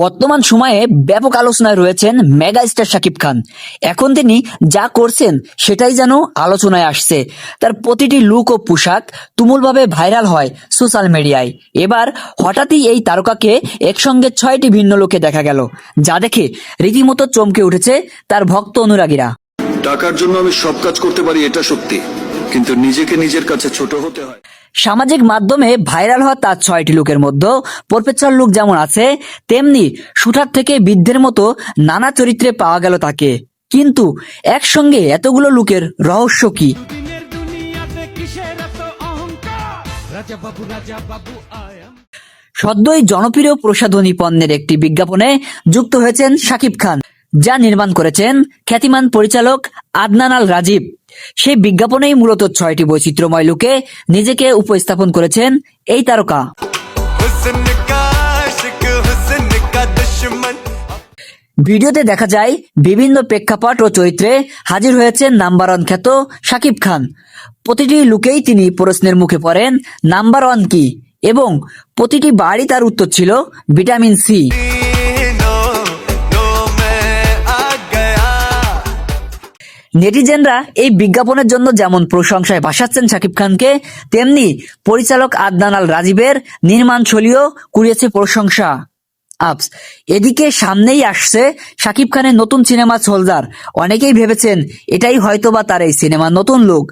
বর্তমান সময়ে ব্যাপক আলোচনায় রয়েছেন মেগা স্টার শাকিব খান। এখন তিনি যা করছেন সেটাই যেন আলোচনায় আসছে। তার প্রতিটি লুক ও পোশাক তুমুলভাবে ভাইরাল হয় সোশ্যাল মিডিয়ায়। এবার হঠাৎই এই তারকাকে একসঙ্গে 6টি ভিন্ন লুকে দেখা গেল, যা দেখে রীতিমতো চমকে উঠেছে তার ভক্ত অনুরাগীরা। টাকার জন্য আমি সব কাজ করতে পারি, এটা সত্যি, কিন্তু নিজেকে নিজের কাছে ছোট হতে হয়। সামাজিক মাধ্যমে ভাইরাল হওয়া তার 6টি লুকের মধ্যে প্রফেসর লুক যেমন আছে, তেমনি শুটার থেকে বৃদ্ধের মতো নানা চরিত্রে পাওয়া গেল তাকে। কিন্তু একসঙ্গে এতগুলো লুকের রহস্য কি? সদ্যই জনপ্রিয় প্রসাধনী পণ্যের একটি বিজ্ঞাপনে যুক্ত হয়েছেন শাকিব খান, যা নির্মাণ করেছেন খ্যাতিমান পরিচালক আদনান আল রাজীব। সেই বিজ্ঞাপনেই মূলত 6টি বৈচিত্র্যময় লুকে নিজেকে উপস্থাপন করেছেন এই তারকা। ভিডিওতে দেখা যায় বিভিন্ন প্রেক্ষাপট ও চরিত্রে হাজির হয়েছেন নাম্বার 1 খ্যাত শাকিব খান। প্রতিটি লুকেই তিনি প্রশ্নের মুখে পড়েন নাম্বার 1 কি, এবং প্রতিটি বারই তার উত্তর ছিল ভিটামিন সি। নেটিজেনরা এই বিজ্ঞাপনের জন্য যেমন প্রশংসায় ভাসাচ্ছেন শাকিব খানকে, তেমনি পরিচালক আদনান আল রাজীবের নির্মাণ শৈলীও কুড়িয়েছে প্রশংসা। এদিকে সামনেই আসছে শাকিব খানের নতুন সিনেমা সোলজার। অনেকেই ভেবেছেন এটাই হয়তোবা তার এই সিনেমার নতুন লুক।